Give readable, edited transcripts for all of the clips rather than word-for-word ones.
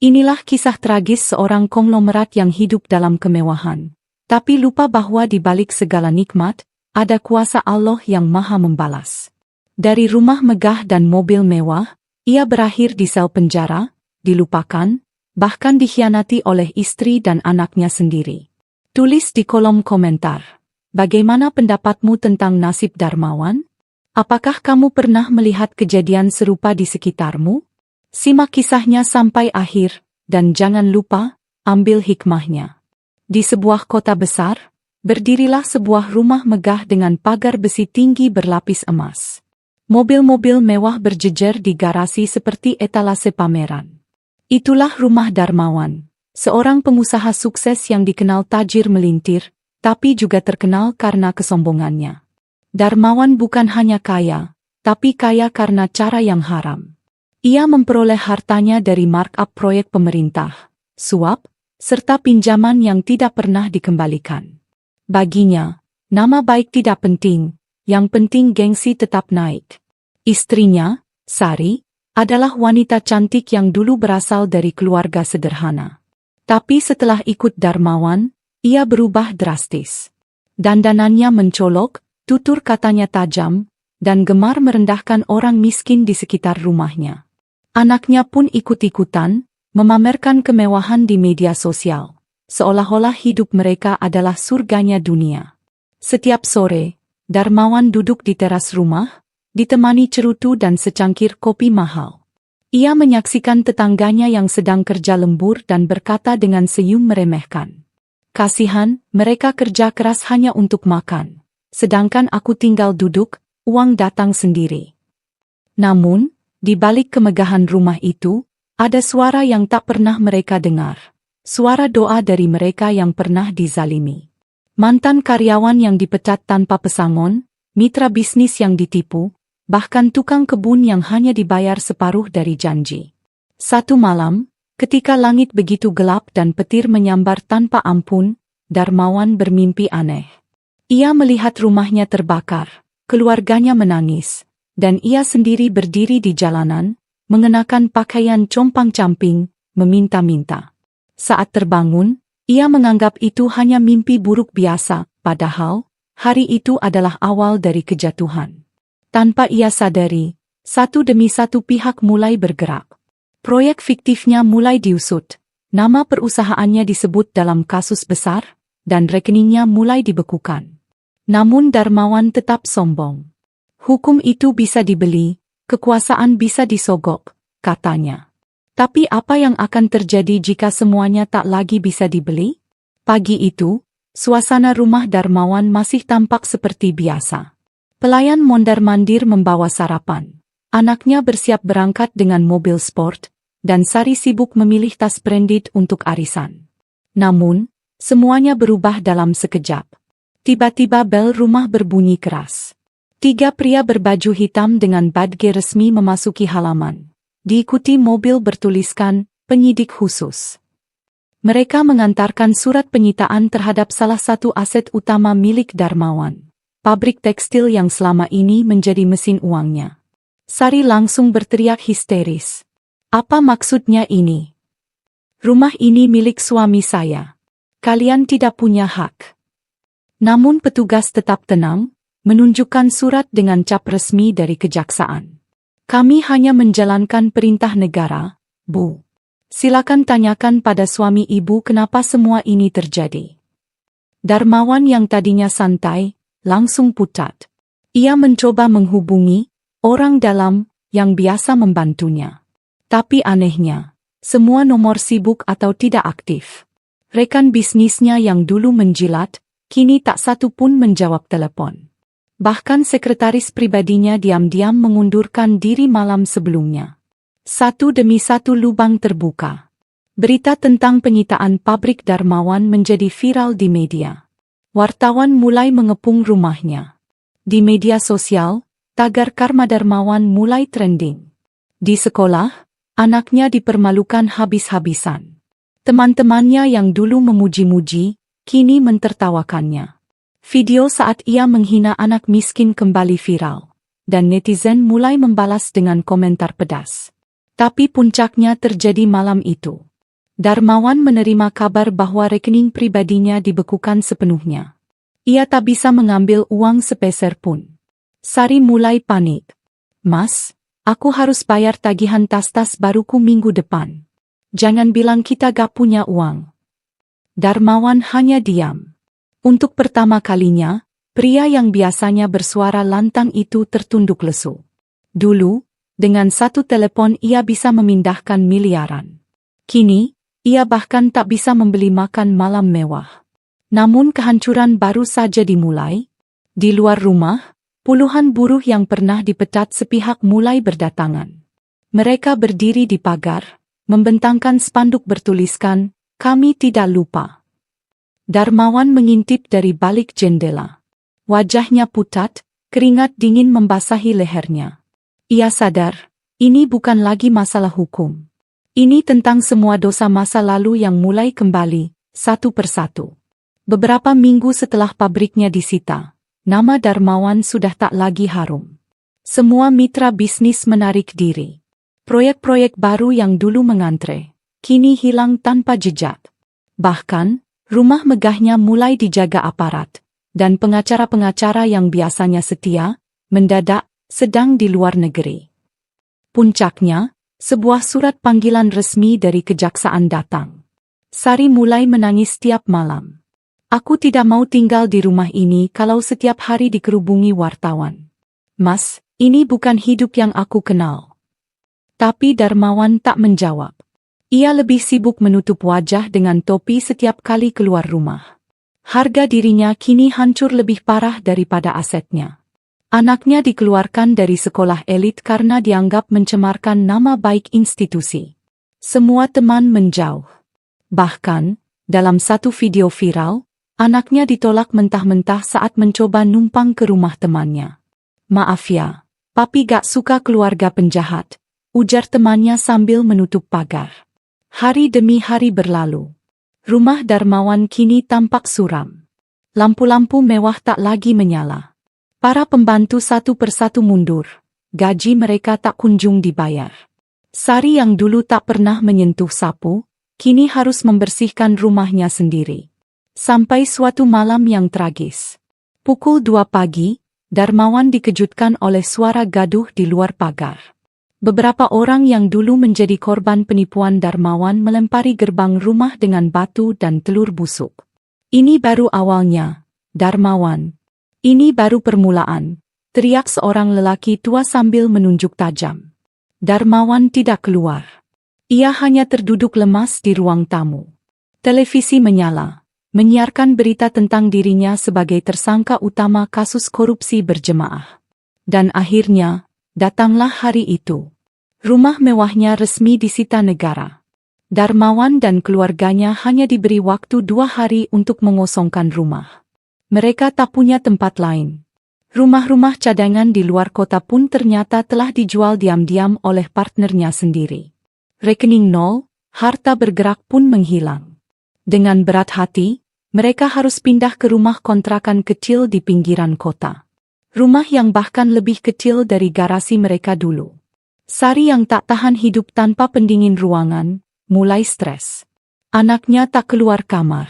Inilah kisah tragis seorang konglomerat yang hidup dalam kemewahan, tapi lupa bahwa di balik segala nikmat, ada kuasa Allah yang maha membalas. Dari rumah megah dan mobil mewah, ia berakhir di sel penjara, dilupakan, bahkan dikhianati oleh istri dan anaknya sendiri. Tulis di kolom komentar. Bagaimana pendapatmu tentang nasib Darmawan? Apakah kamu pernah melihat kejadian serupa di sekitarmu? Simak kisahnya sampai akhir, dan jangan lupa, ambil hikmahnya. Di sebuah kota besar, berdirilah sebuah rumah megah dengan pagar besi tinggi berlapis emas. Mobil-mobil mewah berjejer di garasi seperti etalase pameran. Itulah rumah Darmawan, seorang pengusaha sukses yang dikenal tajir melintir, tapi juga terkenal karena kesombongannya. Darmawan bukan hanya kaya, tapi kaya karena cara yang haram. Ia memperoleh hartanya dari markup proyek pemerintah, suap, serta pinjaman yang tidak pernah dikembalikan. Baginya, nama baik tidak penting, yang penting gengsi tetap naik. Istrinya, Sari, adalah wanita cantik yang dulu berasal dari keluarga sederhana. Tapi setelah ikut Darmawan, ia berubah drastis. Dandanannya mencolok, tutur katanya tajam, dan gemar merendahkan orang miskin di sekitar rumahnya. Anaknya pun ikut-ikutan, memamerkan kemewahan di media sosial, seolah-olah hidup mereka adalah surganya dunia. Setiap sore, Darmawan duduk di teras rumah, ditemani cerutu dan secangkir kopi mahal. Ia menyaksikan tetangganya yang sedang kerja lembur dan berkata dengan senyum meremehkan. Kasihan, mereka kerja keras hanya untuk makan, sedangkan aku tinggal duduk, uang datang sendiri. Namun, di balik kemegahan rumah itu, ada suara yang tak pernah mereka dengar. Suara doa dari mereka yang pernah dizalimi. Mantan karyawan yang dipecat tanpa pesangon, mitra bisnis yang ditipu, bahkan tukang kebun yang hanya dibayar separuh dari janji. Satu malam, ketika langit begitu gelap dan petir menyambar tanpa ampun, Darmawan bermimpi aneh. Ia melihat rumahnya terbakar, keluarganya menangis, dan ia sendiri berdiri di jalanan, mengenakan pakaian compang-camping, meminta-minta. Saat terbangun, ia menganggap itu hanya mimpi buruk biasa, padahal, hari itu adalah awal dari kejatuhan. Tanpa ia sadari, satu demi satu pihak mulai bergerak. Proyek fiktifnya mulai diusut, nama perusahaannya disebut dalam kasus besar, dan rekeningnya mulai dibekukan. Namun Darmawan tetap sombong. Hukum itu bisa dibeli, kekuasaan bisa disogok, katanya. Tapi apa yang akan terjadi jika semuanya tak lagi bisa dibeli? Pagi itu, suasana rumah Darmawan masih tampak seperti biasa. Pelayan mondar-mandir membawa sarapan. Anaknya bersiap berangkat dengan mobil sport, dan Sari sibuk memilih tas branded untuk arisan. Namun, semuanya berubah dalam sekejap. Tiba-tiba bel rumah berbunyi keras. 3 pria berbaju hitam dengan badge resmi memasuki halaman. Diikuti mobil bertuliskan, penyidik khusus. Mereka mengantarkan surat penyitaan terhadap salah satu aset utama milik Darmawan. Pabrik tekstil yang selama ini menjadi mesin uangnya. Sari langsung berteriak histeris. Apa maksudnya ini? Rumah ini milik suami saya. Kalian tidak punya hak. Namun petugas tetap tenang, menunjukkan surat dengan cap resmi dari kejaksaan. Kami hanya menjalankan perintah negara, Bu. Silakan tanyakan pada suami ibu kenapa semua ini terjadi. Darmawan yang tadinya santai, langsung pucat. Ia mencoba menghubungi orang dalam yang biasa membantunya. Tapi anehnya, semua nomor sibuk atau tidak aktif. Rekan bisnisnya yang dulu menjilat, kini tak satu pun menjawab telepon. Bahkan sekretaris pribadinya diam-diam mengundurkan diri malam sebelumnya. Satu demi satu lubang terbuka. Berita tentang penyitaan pabrik Darmawan menjadi viral di media. Wartawan mulai mengepung rumahnya. Di media sosial, tagar Karma Darmawan mulai trending. Di sekolah, anaknya dipermalukan habis-habisan. Teman-temannya yang dulu memuji-muji, kini mentertawakannya. Video saat ia menghina anak miskin kembali viral, dan netizen mulai membalas dengan komentar pedas. Tapi puncaknya terjadi malam itu. Darmawan menerima kabar bahwa rekening pribadinya dibekukan sepenuhnya. Ia tak bisa mengambil uang sepeser pun. Sari mulai panik. "Mas, aku harus bayar tagihan tas-tas baruku minggu depan. Jangan bilang kita gak punya uang." Darmawan hanya diam. Untuk pertama kalinya, pria yang biasanya bersuara lantang itu tertunduk lesu. Dulu, dengan satu telepon ia bisa memindahkan miliaran. Kini, ia bahkan tak bisa membeli makan malam mewah. Namun kehancuran baru saja dimulai. Di luar rumah, puluhan buruh yang pernah dipecat sepihak mulai berdatangan. Mereka berdiri di pagar, membentangkan spanduk bertuliskan, "Kami tidak lupa." Darmawan mengintip dari balik jendela. Wajahnya pucat, keringat dingin membasahi lehernya. Ia sadar, ini bukan lagi masalah hukum. Ini tentang semua dosa masa lalu yang mulai kembali, satu persatu. Beberapa minggu setelah pabriknya disita, nama Darmawan sudah tak lagi harum. Semua mitra bisnis menarik diri. Proyek-proyek baru yang dulu mengantre, kini hilang tanpa jejak. Bahkan, rumah megahnya mulai dijaga aparat, dan pengacara-pengacara yang biasanya setia, mendadak, sedang di luar negeri. Puncaknya, sebuah surat panggilan resmi dari kejaksaan datang. Sari mulai menangis tiap malam. "Aku tidak mau tinggal di rumah ini kalau setiap hari dikerubungi wartawan. Mas, ini bukan hidup yang aku kenal." Tapi Darmawan tak menjawab. Ia lebih sibuk menutup wajah dengan topi setiap kali keluar rumah. Harga dirinya kini hancur lebih parah daripada asetnya. Anaknya dikeluarkan dari sekolah elit karena dianggap mencemarkan nama baik institusi. Semua teman menjauh. Bahkan, dalam satu video viral, anaknya ditolak mentah-mentah saat mencoba numpang ke rumah temannya. "Maaf ya, papi gak suka keluarga penjahat," ujar temannya sambil menutup pagar. Hari demi hari berlalu. Rumah Darmawan kini tampak suram. Lampu-lampu mewah tak lagi menyala. Para pembantu satu persatu mundur. Gaji mereka tak kunjung dibayar. Sari yang dulu tak pernah menyentuh sapu, kini harus membersihkan rumahnya sendiri. Sampai suatu malam yang tragis. Pukul 2 pagi, Darmawan dikejutkan oleh suara gaduh di luar pagar. Beberapa orang yang dulu menjadi korban penipuan Darmawan melempari gerbang rumah dengan batu dan telur busuk. "Ini baru awalnya, Darmawan. Ini baru permulaan," teriak seorang lelaki tua sambil menunjuk tajam. Darmawan tidak keluar. Ia hanya terduduk lemas di ruang tamu. Televisi menyala, menyiarkan berita tentang dirinya sebagai tersangka utama kasus korupsi berjemaah. Dan akhirnya, datanglah hari itu. Rumah mewahnya resmi disita negara. Darmawan dan keluarganya hanya diberi waktu 2 hari untuk mengosongkan rumah. Mereka tak punya tempat lain. Rumah-rumah cadangan di luar kota pun ternyata telah dijual diam-diam oleh partnernya sendiri. Rekening nol, harta bergerak pun menghilang. Dengan berat hati, mereka harus pindah ke rumah kontrakan kecil di pinggiran kota. Rumah yang bahkan lebih kecil dari garasi mereka dulu. Sari yang tak tahan hidup tanpa pendingin ruangan, mulai stres. Anaknya tak keluar kamar.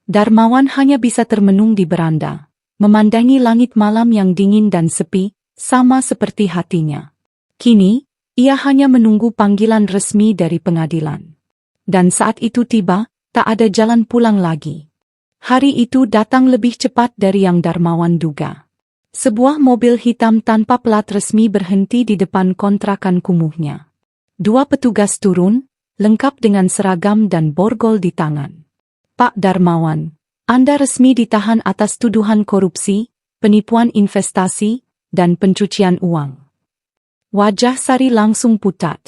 Darmawan hanya bisa termenung di beranda, memandangi langit malam yang dingin dan sepi, sama seperti hatinya. Kini, ia hanya menunggu panggilan resmi dari pengadilan. Dan saat itu tiba, tak ada jalan pulang lagi. Hari itu datang lebih cepat dari yang Darmawan duga. Sebuah mobil hitam tanpa plat resmi berhenti di depan kontrakan kumuhnya. 2 petugas turun, lengkap dengan seragam dan borgol di tangan. "Pak Darmawan, Anda resmi ditahan atas tuduhan korupsi, penipuan investasi, dan pencucian uang." Wajah Sari langsung pucat.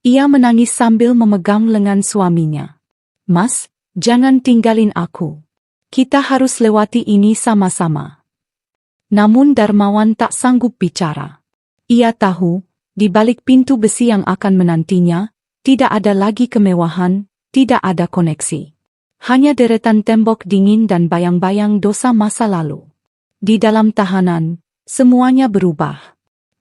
Ia menangis sambil memegang lengan suaminya. "Mas, jangan tinggalin aku. Kita harus lewati ini sama-sama." Namun Darmawan tak sanggup bicara. Ia tahu, di balik pintu besi yang akan menantinya, tidak ada lagi kemewahan, tidak ada koneksi. Hanya deretan tembok dingin dan bayang-bayang dosa masa lalu. Di dalam tahanan, semuanya berubah.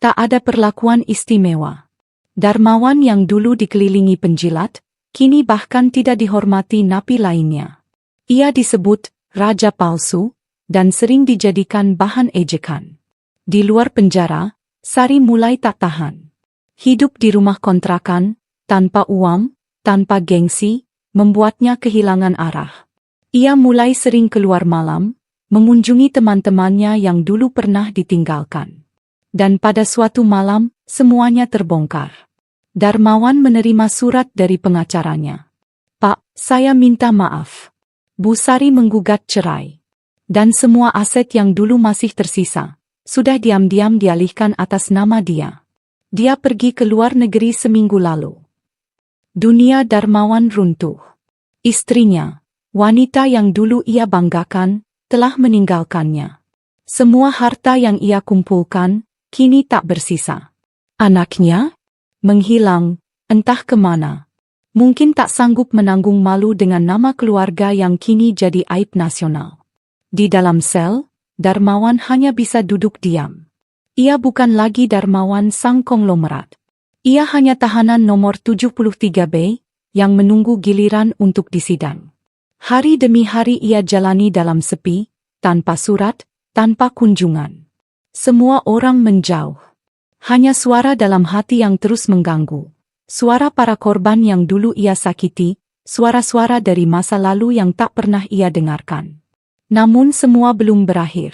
Tak ada perlakuan istimewa. Darmawan yang dulu dikelilingi penjilat, kini bahkan tidak dihormati napi lainnya. Ia disebut raja palsu dan sering dijadikan bahan ejekan. Di luar penjara, Sari mulai tak tahan. Hidup di rumah kontrakan, tanpa uang, tanpa gengsi, membuatnya kehilangan arah. Ia mulai sering keluar malam, mengunjungi teman-temannya yang dulu pernah ditinggalkan. Dan pada suatu malam, semuanya terbongkar. Darmawan menerima surat dari pengacaranya. "Pak, saya minta maaf. Bu Sari menggugat cerai. Dan semua aset yang dulu masih tersisa, sudah diam-diam dialihkan atas nama dia. Dia pergi ke luar negeri seminggu lalu." Dunia Darmawan runtuh. Istrinya, wanita yang dulu ia banggakan, telah meninggalkannya. Semua harta yang ia kumpulkan, kini tak bersisa. Anaknya menghilang, entah kemana. Mungkin tak sanggup menanggung malu dengan nama keluarga yang kini jadi aib nasional. Di dalam sel, Darmawan hanya bisa duduk diam. Ia bukan lagi Darmawan sang konglomerat. Ia hanya tahanan nomor 73B, yang menunggu giliran untuk disidang. Hari demi hari ia jalani dalam sepi, tanpa surat, tanpa kunjungan. Semua orang menjauh. Hanya suara dalam hati yang terus mengganggu. Suara para korban yang dulu ia sakiti, suara-suara dari masa lalu yang tak pernah ia dengarkan. Namun semua belum berakhir.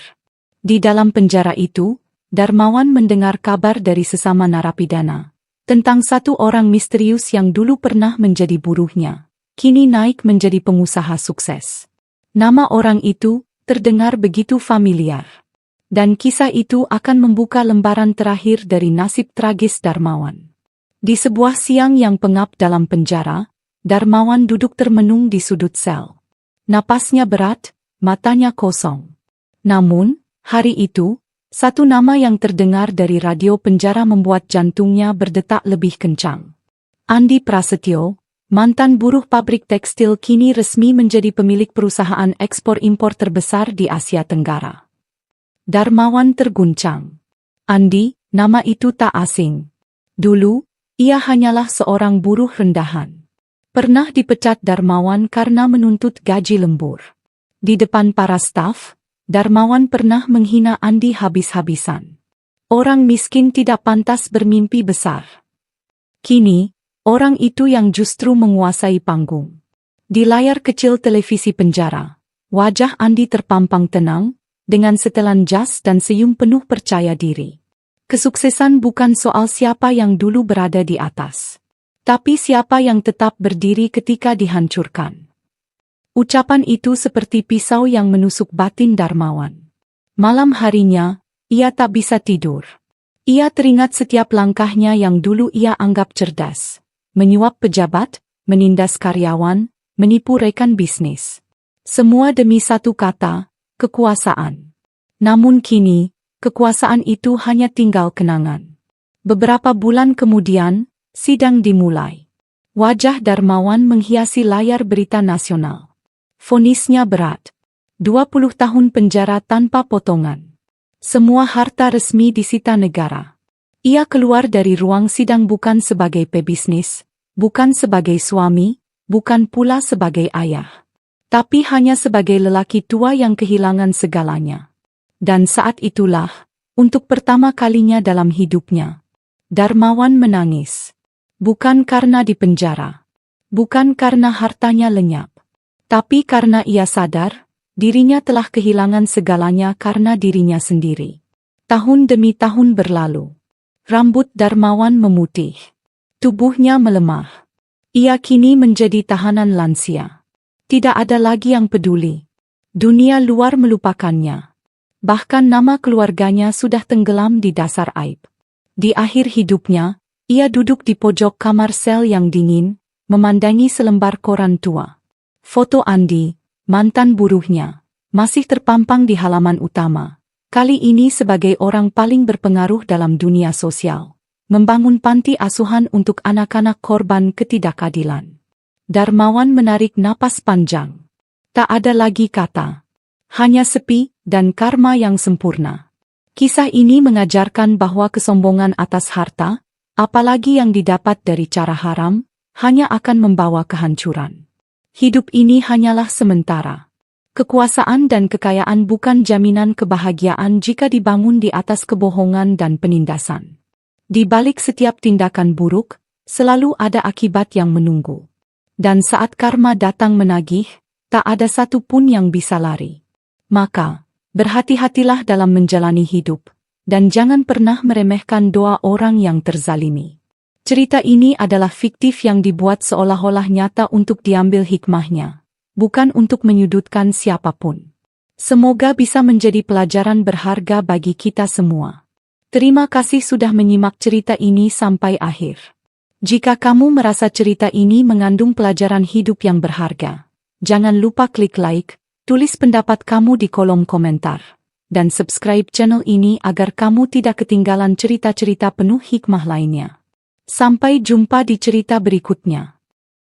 Di dalam penjara itu, Darmawan mendengar kabar dari sesama narapidana tentang satu orang misterius yang dulu pernah menjadi buruhnya, kini naik menjadi pengusaha sukses. Nama orang itu terdengar begitu familiar. Dan kisah itu akan membuka lembaran terakhir dari nasib tragis Darmawan. Di sebuah siang yang pengap dalam penjara, Darmawan duduk termenung di sudut sel. Napasnya berat, matanya kosong. Namun, hari itu, satu nama yang terdengar dari radio penjara membuat jantungnya berdetak lebih kencang. Andi Prasetyo, mantan buruh pabrik tekstil kini resmi menjadi pemilik perusahaan ekspor-impor terbesar di Asia Tenggara. Darmawan terguncang. Andi, nama itu tak asing. Dulu, ia hanyalah seorang buruh rendahan. Pernah dipecat Darmawan karena menuntut gaji lembur. Di depan para staf, Darmawan pernah menghina Andi habis-habisan. Orang miskin tidak pantas bermimpi besar. Kini, orang itu yang justru menguasai panggung. Di layar kecil televisi penjara, wajah Andi terpampang tenang, dengan setelan jas dan senyum penuh percaya diri. Kesuksesan bukan soal siapa yang dulu berada di atas, tapi siapa yang tetap berdiri ketika dihancurkan. Ucapan itu seperti pisau yang menusuk batin Darmawan. Malam harinya, ia tak bisa tidur. Ia teringat setiap langkahnya yang dulu ia anggap cerdas. Menyuap pejabat, menindas karyawan, menipu rekan bisnis. Semua demi satu kata, kekuasaan. Namun kini, kekuasaan itu hanya tinggal kenangan. Beberapa bulan kemudian, sidang dimulai. Wajah Darmawan menghiasi layar berita nasional. Vonisnya berat. 20 tahun penjara tanpa potongan. Semua harta resmi disita negara. Ia keluar dari ruang sidang bukan sebagai pebisnis, bukan sebagai suami, bukan pula sebagai ayah. Tapi hanya sebagai lelaki tua yang kehilangan segalanya. Dan saat itulah, untuk pertama kalinya dalam hidupnya, Darmawan menangis. Bukan karena dipenjara. Bukan karena hartanya lenyap. Tapi karena ia sadar, dirinya telah kehilangan segalanya karena dirinya sendiri. Tahun demi tahun berlalu. Rambut Darmawan memutih. Tubuhnya melemah. Ia kini menjadi tahanan lansia. Tidak ada lagi yang peduli. Dunia luar melupakannya. Bahkan nama keluarganya sudah tenggelam di dasar aib. Di akhir hidupnya, ia duduk di pojok kamar sel yang dingin, memandangi selembar koran tua. Foto Andi, mantan buruhnya, masih terpampang di halaman utama. Kali ini sebagai orang paling berpengaruh dalam dunia sosial. Membangun panti asuhan untuk anak-anak korban ketidakadilan. Darmawan menarik napas panjang. Tak ada lagi kata. Hanya sepi dan karma yang sempurna. Kisah ini mengajarkan bahwa kesombongan atas harta, apalagi yang didapat dari cara haram, hanya akan membawa kehancuran. Hidup ini hanyalah sementara. Kekuasaan dan kekayaan bukan jaminan kebahagiaan jika dibangun di atas kebohongan dan penindasan. Di balik setiap tindakan buruk, selalu ada akibat yang menunggu. Dan saat karma datang menagih, tak ada satu pun yang bisa lari. Maka, berhati-hatilah dalam menjalani hidup, dan jangan pernah meremehkan doa orang yang terzalimi. Cerita ini adalah fiktif yang dibuat seolah-olah nyata untuk diambil hikmahnya, bukan untuk menyudutkan siapapun. Semoga bisa menjadi pelajaran berharga bagi kita semua. Terima kasih sudah menyimak cerita ini sampai akhir. Jika kamu merasa cerita ini mengandung pelajaran hidup yang berharga, jangan lupa klik like, tulis pendapat kamu di kolom komentar, dan subscribe channel ini agar kamu tidak ketinggalan cerita-cerita penuh hikmah lainnya. Sampai jumpa di cerita berikutnya.